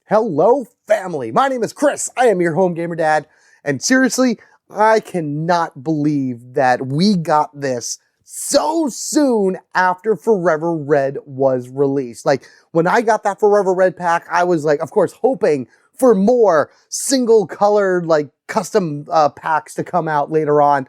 Hello, family. My name is Chris. I am your home gamer dad. And seriously, I cannot believe that we got this so soon after Forever Red was released. Like, when I got that Forever Red pack, I was like, of course, hoping for more single colored, like, custom packs to come out later on.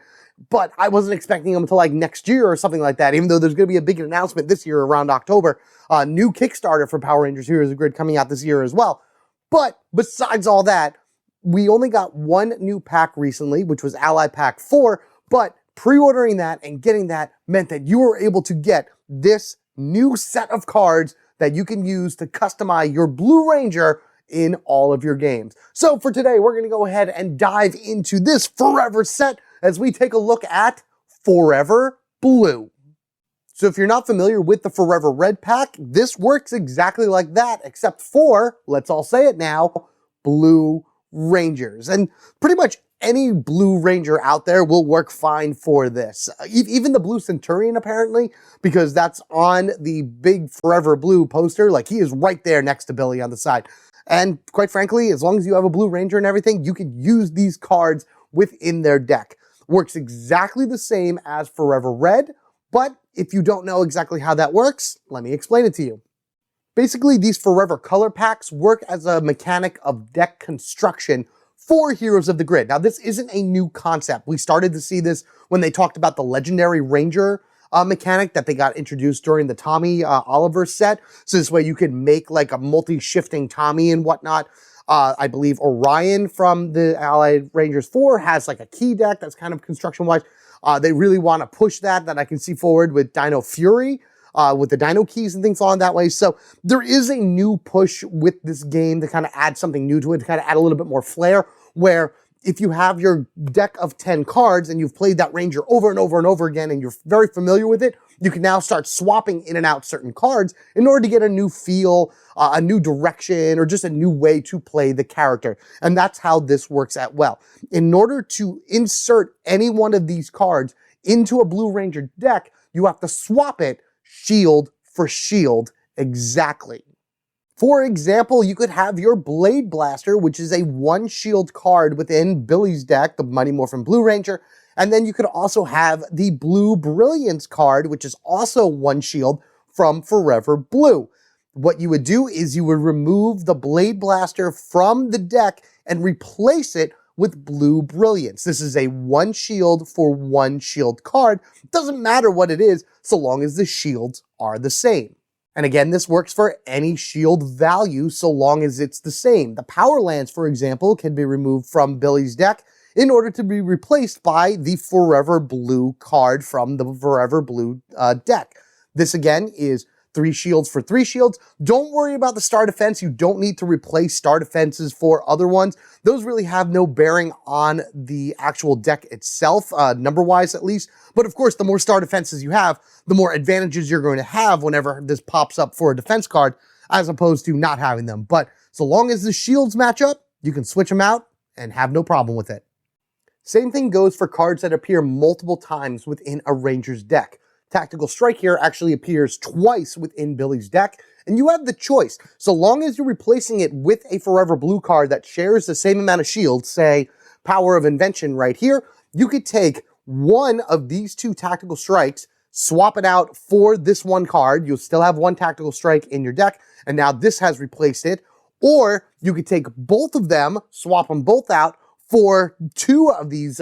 But I wasn't expecting them until like next year or something like that, even though there's going to be a big announcement this year around October. New Kickstarter for Power Rangers Heroes of Grid coming out this year as well. But besides all that, we only got one new pack recently, which was Ally Pack 4, but pre-ordering that and getting that meant that you were able to get this new set of cards that you can use to customize your Blue Ranger in all of your games. So for today, we're going to go ahead and dive into this Forever set as we take a look at Forever Blue. So if you're not familiar with the Forever Red pack, this works exactly like that, except for, let's all say it now, Blue Rangers. And pretty much any Blue Ranger out there will work fine for this. Even the Blue Centurion, apparently, because that's on the big Forever Blue poster. Like, he is right there next to Billy on the side. And quite frankly, as long as you have a Blue Ranger and everything, you can use these cards within their deck. Works exactly the same as Forever Red, but if you don't know exactly how that works, let me explain it to you. Basically, these Forever Color Packs work as a mechanic of deck construction for Heroes of the Grid. Now, this isn't a new concept. We started to see this when they talked about the Legendary Ranger mechanic that they got introduced during the Tommy Oliver set. So this way you could make like a multi-shifting Tommy and whatnot. I believe Orion from the Allied Rangers 4 has like a key deck that's kind of construction-wise. They really want to push that I can see forward with Dino Fury, with the Dino keys and things along that way. So there is a new push with this game to kind of add something new to it, to kind of add a little bit more flair, where if you have your deck of 10 cards and you've played that Ranger over and over and over again and you're very familiar with it, you can now start swapping in and out certain cards in order to get a new feel, a new direction, or just a new way to play the character. And that's how this works out well. In order to insert any one of these cards into a Blue Ranger deck, you have to swap it shield for shield exactly. For example, you could have your Blade Blaster, which is a 1 shield card within Billy's deck, the Mighty Morphin Blue Ranger, and then you could also have the Blue Brilliance card, which is also 1 shield from Forever Blue. What you would do is you would remove the Blade Blaster from the deck and replace it with Blue Brilliance. This is a 1 shield for 1 shield card. It doesn't matter what it is, so long as the shields are the same. And again, this works for any shield value so long as it's the same. The Power Lance, for example, can be removed from Billy's deck in order to be replaced by the Forever Blue card from the Forever Blue deck. This again is 3 shields for 3 shields. Don't worry about the star defense. You don't need to replace star defenses for other ones. Those really have no bearing on the actual deck itself, number-wise at least. But of course, the more star defenses you have, the more advantages you're going to have whenever this pops up for a defense card, as opposed to not having them. But so long as the shields match up, you can switch them out and have no problem with it. Same thing goes for cards that appear multiple times within a Ranger's deck. Tactical Strike here actually appears twice within Billy's deck, and you have the choice. So long as you're replacing it with a Forever Blue card that shares the same amount of shields, say Power of Invention right here, you could take one of these 2 Tactical Strikes, swap it out for this one card. You'll still have 1 Tactical Strike in your deck, and now this has replaced it. Or you could take both of them, swap them both out for 2 of these,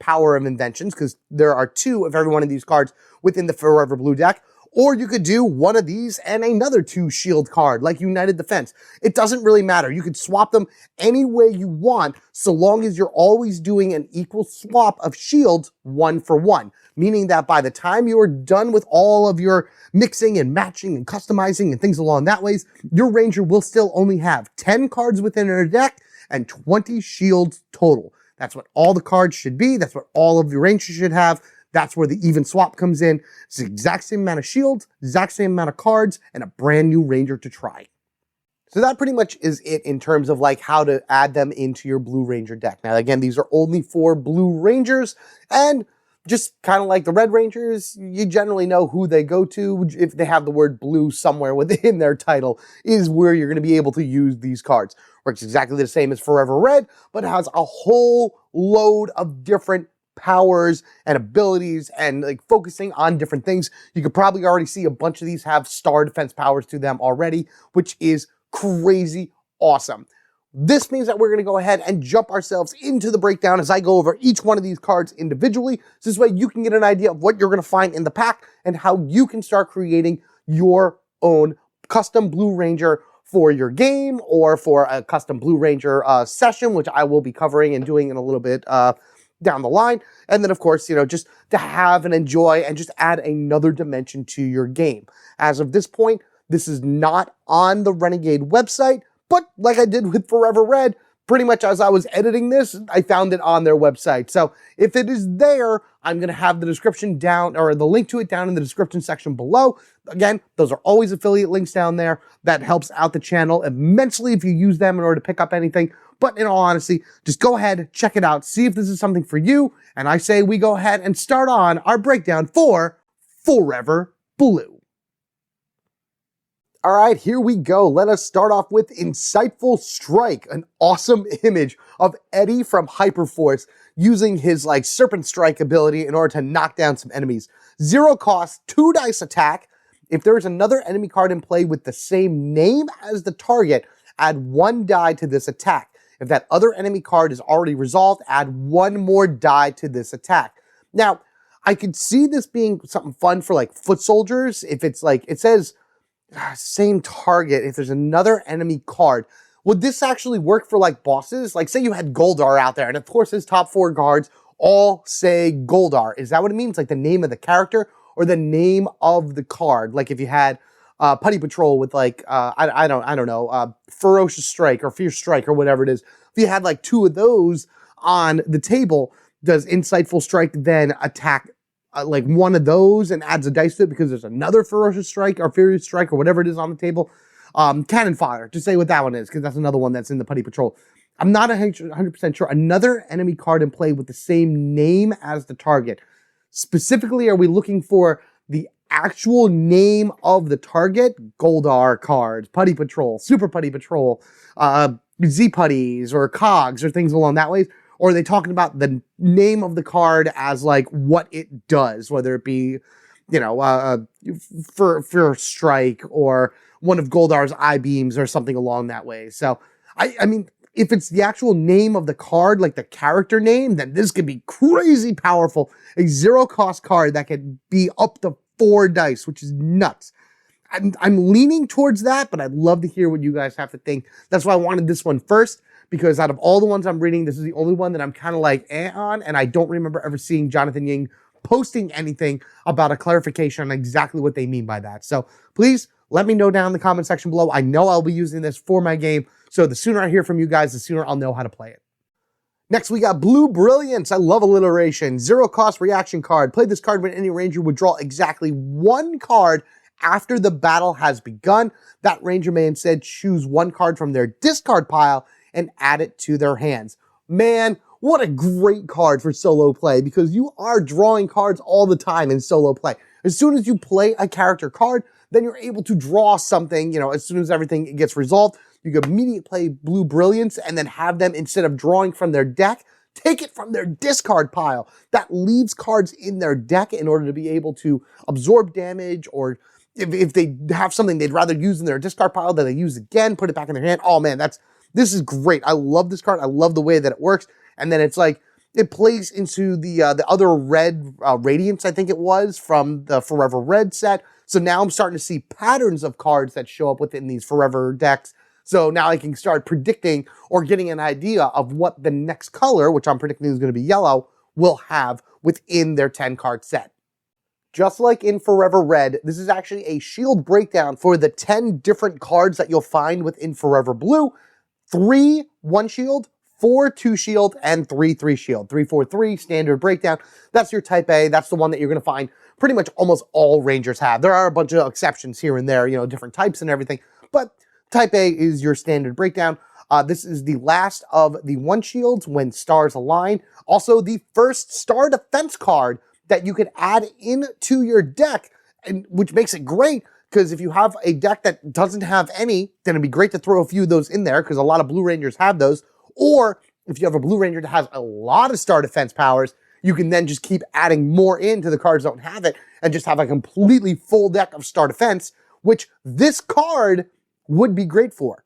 Power of Inventions, because there are 2 of every one of these cards within the Forever Blue deck. Or you could do one of these and another 2 shield card, like United Defense. It doesn't really matter. You could swap them any way you want, so long as you're always doing an equal swap of shields 1 for 1. Meaning that by the time you are done with all of your mixing and matching and customizing and things along that ways, your Ranger will still only have 10 cards within her deck and 20 shields total. That's what all the cards should be. That's what all of your Rangers should have. That's where the even swap comes in. It's the exact same amount of shields, exact same amount of cards, and a brand new Ranger to try. So that pretty much is it in terms of like how to add them into your Blue Ranger deck. Now, again, these are only for Blue Rangers, and just kind of like the Red Rangers, you generally know who they go to. If they have the word blue somewhere within their title, is where you're going to be able to use these cards. Works exactly the same as Forever Red, but it has a whole load of different powers and abilities and like focusing on different things. You could probably already see a bunch of these have star defense powers to them already, which is crazy awesome. This means that we're going to go ahead and jump ourselves into the breakdown as I go over each one of these cards individually. So this way you can get an idea of what you're going to find in the pack and how you can start creating your own custom Blue Ranger for your game or for a custom Blue Ranger session, which I will be covering and doing in a little bit down the line. And then, of course, just to have and enjoy and just add another dimension to your game. As of this point, this is not on the Renegade website, but like I did with Forever Red, pretty much as I was editing this, I found it on their website. So if it is there, I'm going to have the description down, or the link to it down in the description section below. Again, those are always affiliate links down there. That helps out the channel immensely if you use them in order to pick up anything. But in all honesty, just go ahead, check it out, see if this is something for you. And I say we go ahead and start on our breakdown for Forever Blue. All right, here we go. Let us start off with Insightful Strike, an awesome image of Eddie from Hyperforce using his like Serpent Strike ability in order to knock down some enemies. 0 cost, 2 dice attack. If there is another enemy card in play with the same name as the target, add 1 die to this attack. If that other enemy card is already resolved, add 1 more die to this attack. Now, I could see this being something fun for like foot soldiers. If it's like, it says same target, if there's another enemy card. Would this actually work for like bosses? Like say you had Goldar out there, and of course his top 4 guards all say Goldar. Is that what it means? Like the name of the character or the name of the card? Like if you had Putty Patrol with like, I don't know, Ferocious Strike or Fierce Strike or whatever it is. If you had like 2 of those on the table, does Insightful Strike then attack like 1 of those and adds a dice to it because there's another Ferocious Strike or Furious Strike or whatever it is on the table? Cannon Fodder, to say what that one is, because that's another one that's in the Putty Patrol. I'm not 100% sure. Another enemy card in play with the same name as the target. Specifically, are we looking for the actual name of the target? Goldar cards, Putty Patrol, Super Putty Patrol, Z-Putties or Cogs or things along that way? Or are they talking about the name of the card as like what it does, whether it be, for Strike or one of Goldar's I-beams or something along that way. So, I mean, if it's the actual name of the card, like the character name, then this could be crazy powerful. A 0 cost card that could be up to 4 dice, which is nuts. I'm leaning towards that, but I'd love to hear what you guys have to think. That's why I wanted this one first, because out of all the ones I'm reading, this is the only one that I'm kind of like on, and I don't remember ever seeing Jonathan Ying posting anything about a clarification on exactly what they mean by that. So please let me know down in the comment section below. I know I'll be using this for my game, so the sooner I hear from you guys, the sooner I'll know how to play it. Next, we got Blue Brilliance. I love alliteration. 0 cost reaction card. Play this card when any ranger would draw exactly 1 card after the battle has begun. That ranger may instead choose 1 card from their discard pile and add it to their hands. Man, what a great card for solo play, because you are drawing cards all the time in solo play. As soon as you play a character card, then you're able to draw something, as soon as everything gets resolved, you can immediately play Blue Brilliance and then have them, instead of drawing from their deck, take it from their discard pile. That leaves cards in their deck in order to be able to absorb damage, or if they have something they'd rather use in their discard pile that they use again, put it back in their hand. Oh man, this is great. I love this card. I love the way that it works. And then it's like, it plays into the other red Radiance, I think it was, from the Forever Red set. So now I'm starting to see patterns of cards that show up within these Forever decks. So now I can start predicting or getting an idea of what the next color, which I'm predicting is going to be yellow, will have within their 10-card set. Just like in Forever Red, this is actually a shield breakdown for the 10 different cards that you'll find within Forever Blue. 3 1 shield, 4 2 shield, and 3 3 shield. 3 4 3 standard breakdown. That's your type A. That's the one that you're going to find pretty much almost all Rangers have. There are a bunch of exceptions here and there, different types and everything, but type A is your standard breakdown. This is the last of the 1 shields when stars align. Also, the first star defense card that you can add into your deck, and which makes it great, because if you have a deck that doesn't have any, then it'd be great to throw a few of those in there, because a lot of Blue Rangers have those. Or if you have a Blue Ranger that has a lot of star defense powers, you can then just keep adding more into the cards that don't have it, and just have a completely full deck of star defense, which this card would be great for.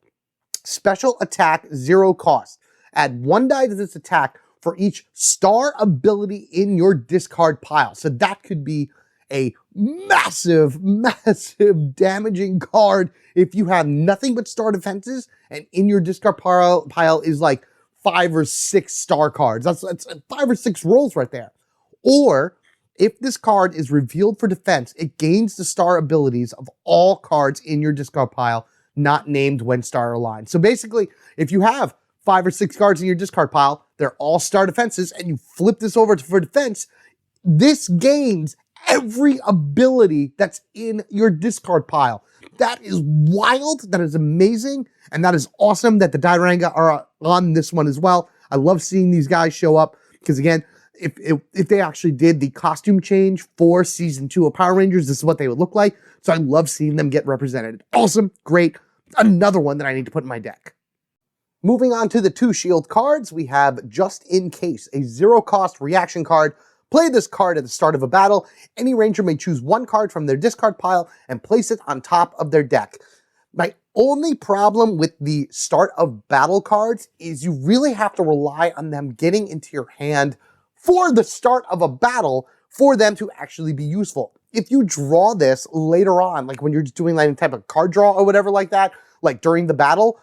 Special attack, 0 cost. Add 1 die to this attack for each star ability in your discard pile. So that could be a massive, massive damaging card if you have nothing but star defenses and in your discard pile is like 5 or 6 star cards. That's 5 or 6 rolls right there. Or if this card is revealed for defense, it gains the star abilities of all cards in your discard pile not named when star aligned. So basically, if you have 5 or 6 cards in your discard pile, they're all star defenses, and you flip this over for defense, this gains every ability that's in your discard pile. That is wild, that is amazing, and that is awesome that the Dairanga are on this one as well. I love seeing these guys show up, because again, if they actually did the costume change for Season 2 of Power Rangers, this is what they would look like. So I love seeing them get represented. Awesome, great, another one that I need to put in my deck. Moving on to the 2 shield cards, we have Just In Case, a 0 cost reaction card. Play this card at the start of a battle. Any ranger may choose 1 card from their discard pile and place it on top of their deck. My only problem with the start of battle cards is you really have to rely on them getting into your hand for the start of a battle for them to actually be useful. If you draw this later on, like when you're just doing like a type of card draw or whatever like that, like during the battle,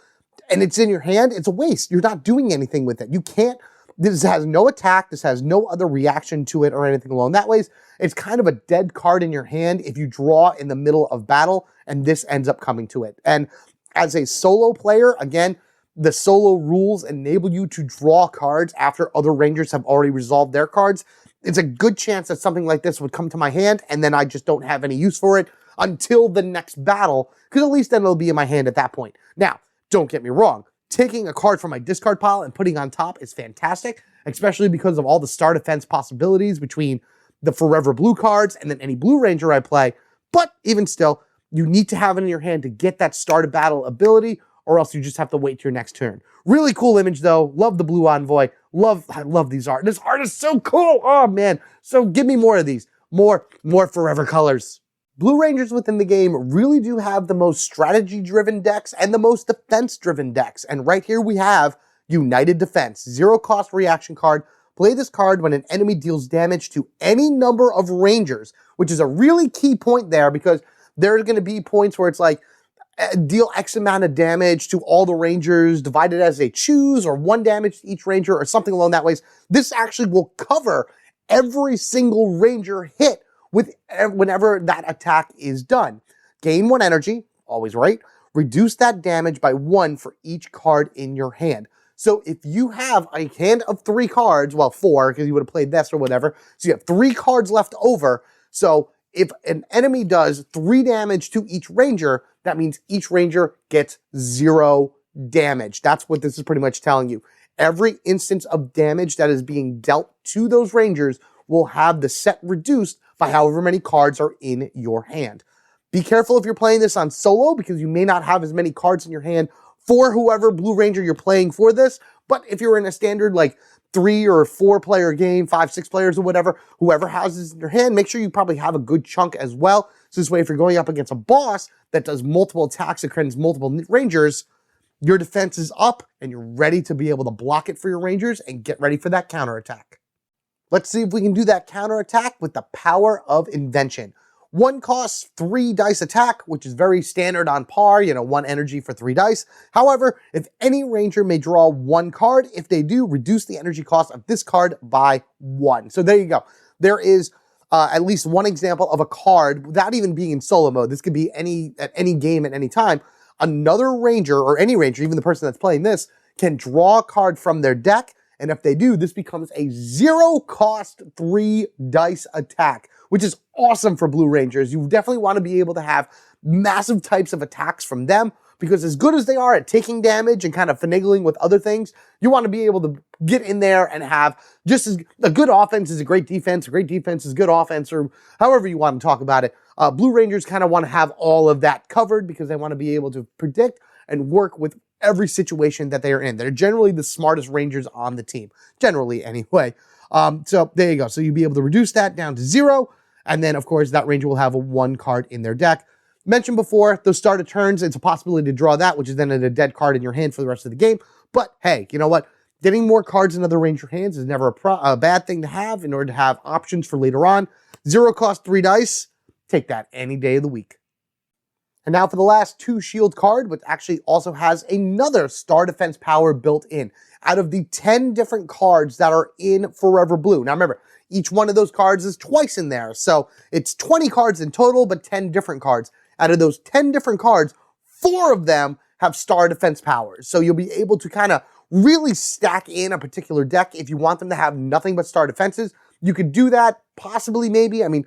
and it's in your hand, it's a waste. You're not doing anything with it. You can't, this has no attack, this has no other reaction to it or anything along that ways. It's kind of a dead card in your hand if you draw in the middle of battle and this ends up coming to it. And as a solo player, again, the solo rules enable you to draw cards after other Rangers have already resolved their cards. It's a good chance that something like this would come to my hand and then I just don't have any use for it until the next battle, because at least then it'll be in my hand at that point. Now, don't get me wrong, taking a card from my discard pile and putting on top is fantastic, especially because of all the star defense possibilities between the Forever Blue cards and then any Blue Ranger I play. But even still, you need to have it in your hand to get that start of battle ability, or else you just have to wait till your next turn. Really cool image though. Love the Blue Envoy. I love these art. This art is so cool. Oh man. So give me more of these. More Forever colors. Blue Rangers within the game really do have the most strategy-driven decks and the most defense-driven decks. And right here we have United Defense, 0 cost reaction card. Play this card when an enemy deals damage to any number of Rangers, which is a really key point there, because there's going to be points where it's like, deal X amount of damage to all the Rangers, divided as they choose, or 1 damage to each Ranger, or something along that ways. This actually will cover every single Ranger hit with whenever that attack is done. Gain 1 energy, always right. Reduce that damage by 1 for each card in your hand. So if you have a hand of 3 cards, well 4, because you would have played this or whatever, so you have 3 cards left over. So if an enemy does 3 damage to each Ranger, that means each Ranger gets 0 damage. That's what this is pretty much telling you. Every instance of damage that is being dealt to those Rangers will have the set reduced by however many cards are in your hand. Be careful if you're playing this on solo, because you may not have as many cards in your hand for whoever Blue Ranger you're playing for this. But if you're in a standard like 3 or 4 player game, 5, 6 players or whatever, whoever has this in your hand, make sure you probably have a good chunk as well. So this way, if you're going up against a boss that does multiple attacks against multiple Rangers, your defense is up and you're ready to be able to block it for your Rangers and get ready for that counterattack. Let's see if we can do that counterattack with the Power of Invention. 1 costs 3 dice attack, which is very standard on par, 1 energy for 3 dice. However, if any Ranger may draw 1 card, if they do, reduce the energy cost of this card by 1. So there you go. There is at least 1 example of a card, without even being in solo mode. This could be at any game at any time. Another Ranger, or any Ranger, even the person that's playing this, can draw a card from their deck. And if they do, this becomes a 0 cost 3 dice attack, which is awesome for Blue Rangers. You definitely want to be able to have massive types of attacks from them, because as good as they are at taking damage and kind of finagling with other things, you want to be able to get in there and have just as a good offense is a great defense is good offense, or however you want to talk about it. Blue Rangers kind of want to have all of that covered because they want to be able to predict and work with every situation that they are in. They're generally the smartest Rangers on the team, generally anyway. So there you go. So you'll be able to reduce that down to 0. And then, of course, that Ranger will have a 1 card in their deck. Mentioned before, those start of turns, it's a possibility to draw that, which is then a dead card in your hand for the rest of the game. But hey, you know what? Getting more cards in other Ranger hands is never a bad thing to have in order to have options for later on. 0 cost 3 dice. Take that any day of the week. And now for the last 2 shield card, which actually also has another star defense power built in. Out of the 10 different cards that are in Forever Blue. Now remember, each one of those cards is twice in there. So it's 20 cards in total, but 10 different cards. Out of those 10 different cards, 4 of them have star defense powers. So you'll be able to kind of really stack in a particular deck if you want them to have nothing but star defenses. You could do that, possibly, maybe. I mean,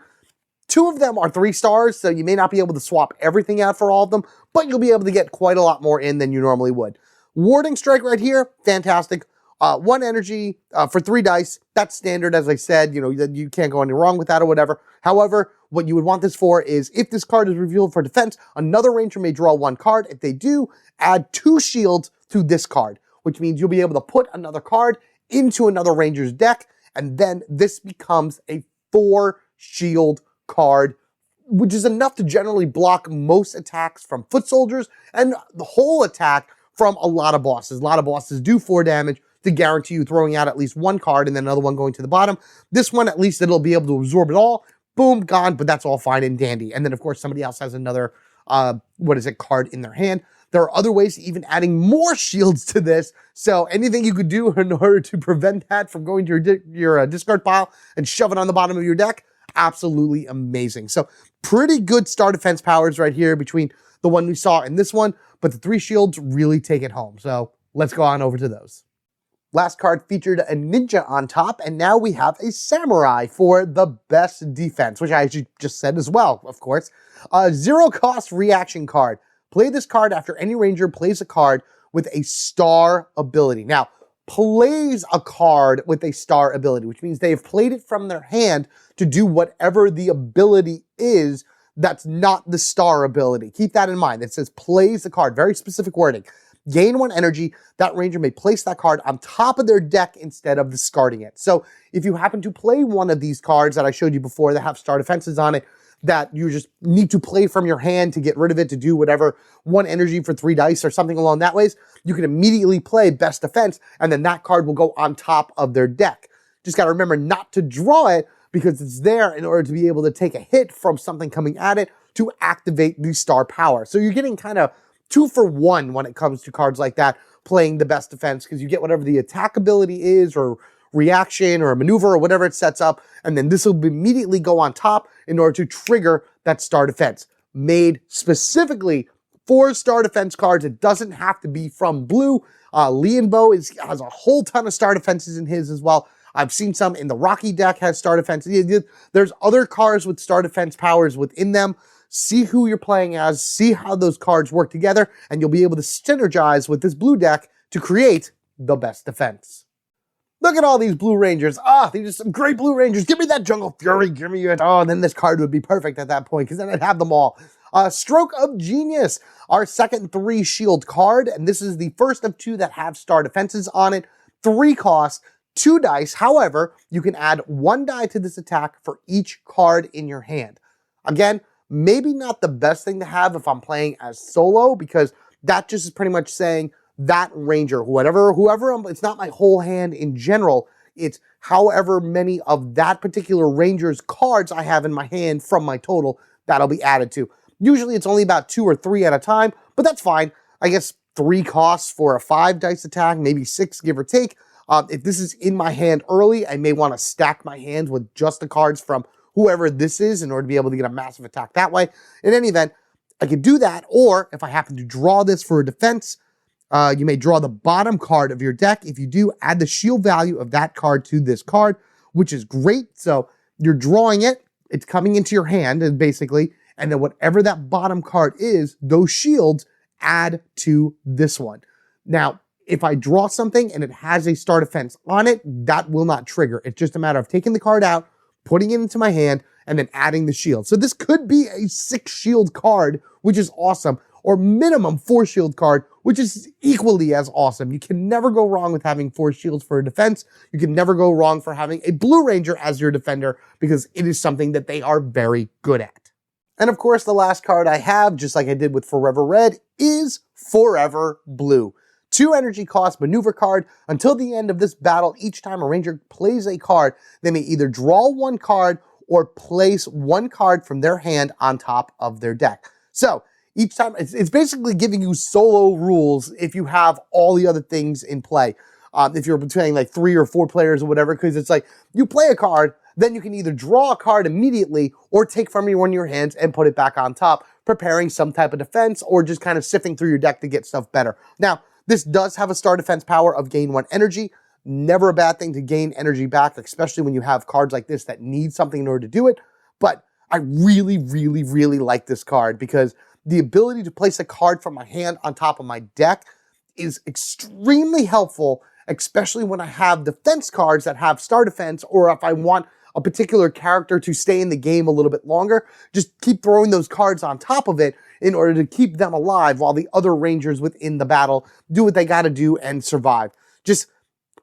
2 of them are 3 stars, so you may not be able to swap everything out for all of them, but you'll be able to get quite a lot more in than you normally would. Warding Strike right here, fantastic. 1 energy for 3 dice. That's standard, as I said. You know, you can't go any wrong with that or whatever. However, what you would want this for is if this card is revealed for defense, another Ranger may draw 1 card. If they do, add 2 shields to this card, which means you'll be able to put another card into another Ranger's deck, and then this becomes a 4 shield card, which is enough to generally block most attacks from foot soldiers and the whole attack from a lot of bosses. A lot of bosses do 4 damage to guarantee you throwing out at least 1 card and then another one going to the bottom. This one, at least it'll be able to absorb it all. Boom, gone, but that's all fine and dandy. And then, of course, somebody else has another, card in their hand. There are other ways to even adding more shields to this. So anything you could do in order to prevent that from going to your discard pile and shove it on the bottom of your deck, absolutely amazing. So pretty good star defense powers right here between the one we saw and this one, but the 3 shields really take it home. So let's go on over to those. Last card featured a ninja on top, and now we have a samurai for the best defense, which I just said as well, of course. 0 cost reaction card. Play this card after any Ranger plays a card with a star ability. Now, plays a card with a star ability, which means they've played it from their hand to do whatever the ability is that's not the star ability. Keep that in mind. It says plays the card, very specific wording. Gain 1 energy, that Ranger may place that card on top of their deck instead of discarding it. So if you happen to play one of these cards that I showed you before that have star defenses on it, that you just need to play from your hand to get rid of it, to do whatever, 1 energy for 3 dice or something along that ways, you can immediately play best defense, and then that card will go on top of their deck. Just got to remember not to draw it because it's there in order to be able to take a hit from something coming at it to activate the star power. So you're getting kind of 2 for 1 when it comes to cards like that, playing the best defense, because you get whatever the attack ability is, or reaction, or a maneuver, or whatever it sets up, and then this will immediately go on top in order to trigger that star defense. Made specifically for star defense cards. It doesn't have to be from blue. Lianbo has a whole ton of star defenses in his as well. I've seen some in the Rocky deck has star defenses. There's other cards with star defense powers within them. See who you're playing as, see how those cards work together, and you'll be able to synergize with this blue deck to create the best defense. Look at all these Blue Rangers. These are some great Blue Rangers. Give me that Jungle Fury. Give me it. And then this card would be perfect at that point because then I'd have them all. Stroke of Genius, our second 3 shield card, and this is the first of 2 that have star defenses on it. 3 cost, 2 dice. However, you can add 1 die to this attack for each card in your hand. Again, maybe not the best thing to have if I'm playing as solo, because that just is pretty much saying that Ranger, whoever, it's not my whole hand in general, it's however many of that particular Ranger's cards I have in my hand from my total that'll be added to. Usually it's only about 2 or 3 at a time, but that's fine. I guess 3 costs for a 5 dice attack, maybe 6, give or take. If this is in my hand early, I may want to stack my hands with just the cards from whoever this is in order to be able to get a massive attack that way. In any event, I could do that, or if I happen to draw this for a defense, you may draw the bottom card of your deck. If you do, add the shield value of that card to this card, which is great. So you're drawing it, it's coming into your hand, and basically, and then whatever that bottom card is, those shields add to this one. Now, if I draw something and it has a star defense on it, that will not trigger. It's just a matter of taking the card out, putting it into my hand, and then adding the shield. So this could be a 6 shield card, which is awesome, or minimum 4 shield card, which is equally as awesome. You can never go wrong with having 4 shields for a defense. You can never go wrong for having a Blue Ranger as your defender, because it is something that they are very good at. And of course, the last card I have, just like I did with Forever Red, is Forever Blue. 2 energy cost maneuver card. Until the end of this battle, each time a ranger plays a card, they may either draw 1 card or place 1 card from their hand on top of their deck. So each time, it's basically giving you solo rules if you have all the other things in play. If you're playing like 3 or 4 players or whatever, because it's like you play a card, then you can either draw a card immediately or take from one of your hands and put it back on top, preparing some type of defense or just kind of sifting through your deck to get stuff better. Now, this does have a star defense power of gain 1 energy. Never a bad thing to gain energy back, especially when you have cards like this that need something in order to do it. But I really, really, really like this card because the ability to place a card from my hand on top of my deck is extremely helpful, especially when I have defense cards that have star defense, or if I want a particular character to stay in the game a little bit longer, just keep throwing those cards on top of it in order to keep them alive while the other rangers within the battle do what they got to do and survive. Just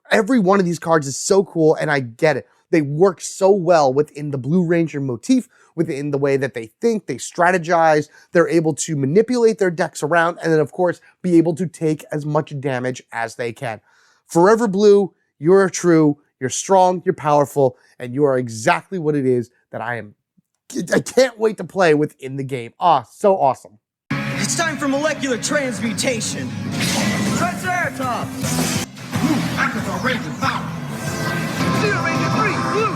every one of these cards is so cool, and I get it. They work so well within the Blue Ranger motif, within the way that they think, they strategize, they're able to manipulate their decks around, and then of course, be able to take as much damage as they can. Forever Blue, you're true, you're strong, you're powerful, and you are exactly what it is that I can't wait to play within the game. Ah, so awesome. It's time for molecular transmutation. Triceratops! Blue, activate Ranger power! Zero Ranger 3, blue!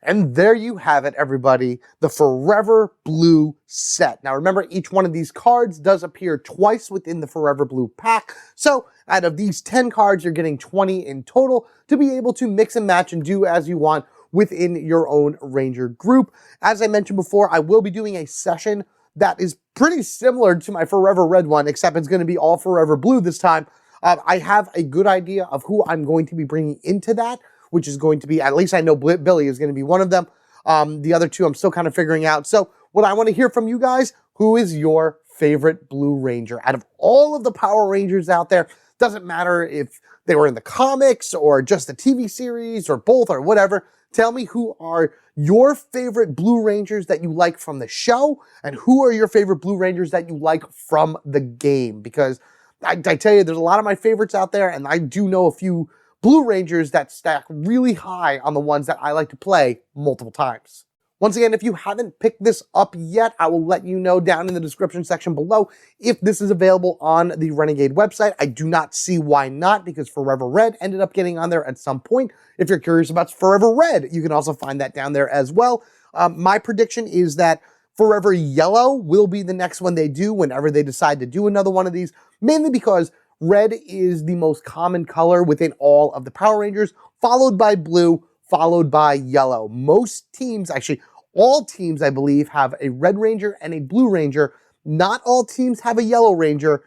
And there you have it, everybody, the Forever Blue set. Now remember, each one of these cards does appear twice within the Forever Blue pack. So out of these 10 cards, you're getting 20 in total to be able to mix and match and do as you want within your own Ranger group. As I mentioned before, I will be doing a session that is pretty similar to my Forever Red one, except it's going to be all Forever Blue this time. I have a good idea of who I'm going to be bringing into that, which is going to be, at least I know Billy is going to be one of them. The other two I'm still kind of figuring out. So what I want to hear from you guys, who is your favorite Blue Ranger? Out of all of the Power Rangers out there, doesn't matter if they were in the comics or just the TV series or both or whatever, Tell me who are your favorite Blue Rangers that you like from the show, and who are your favorite Blue Rangers that you like from the game. Because I tell you, there's a lot of my favorites out there, and I do know a few Blue Rangers that stack really high on the ones that I like to play multiple times. Once again, if you haven't picked this up yet, I will let you know down in the description section below if this is available on the Renegade website. I do not see why not, because Forever Red ended up getting on there at some point. If you're curious about Forever Red, you can also find that down there as well. My prediction is that Forever Yellow will be the next one they do whenever they decide to do another one of these, mainly because red is the most common color within all of the Power Rangers, followed by blue, followed by yellow. Most teams, actually all teams, I believe, have a Red Ranger and a Blue Ranger. Not all teams have a Yellow Ranger.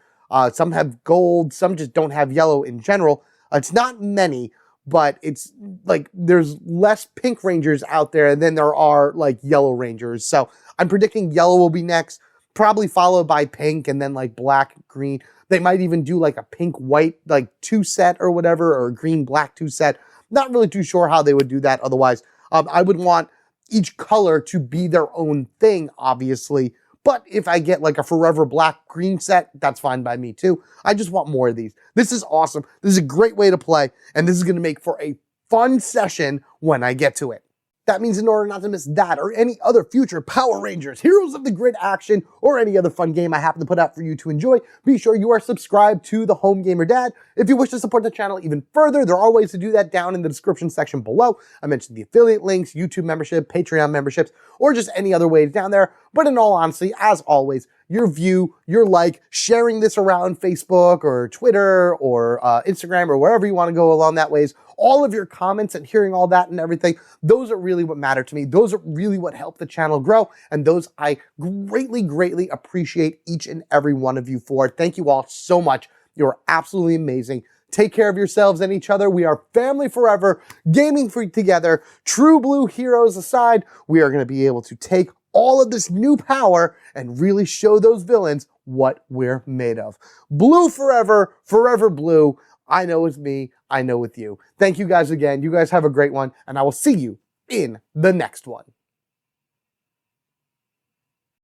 Some have gold, some just don't have yellow in general. It's not many, but it's like there's less Pink Rangers out there than there are like Yellow Rangers. So I'm predicting yellow will be next, probably followed by pink and then like black, green. They might even do like a pink-white like 2 set or whatever, or a green-black 2 set. Not really too sure how they would do that otherwise. I would want each color to be their own thing, obviously. But if I get like a Forever Black-Green set, that's fine by me too. I just want more of these. This is awesome. This is a great way to play, and this is going to make for a fun session when I get to it. That means in order not to miss that or any other future Power Rangers, Heroes of the Grid action, or any other fun game I happen to put out for you to enjoy, be sure you are subscribed to the Home Gamer Dad. If you wish to support the channel even further, there are ways to do that down in the description section below. I mentioned the affiliate links, YouTube membership, Patreon memberships, or just any other ways down there. But in all honesty, as always, your view, your like, sharing this around Facebook or Twitter or Instagram or wherever you want to go along that ways, all of your comments and hearing all that and everything, those are really what matter to me. Those are really what help the channel grow, and those I greatly, greatly appreciate each and every one of you for. Thank you all so much. You're absolutely amazing. Take care of yourselves and each other. We are family forever, gaming together. True blue heroes aside, we are going to be able to take all of this new power and really show those villains what we're made of. Blue forever, forever blue. I know it's me. I know it's you. Thank you guys again. You guys have a great one, and I will see you in the next one.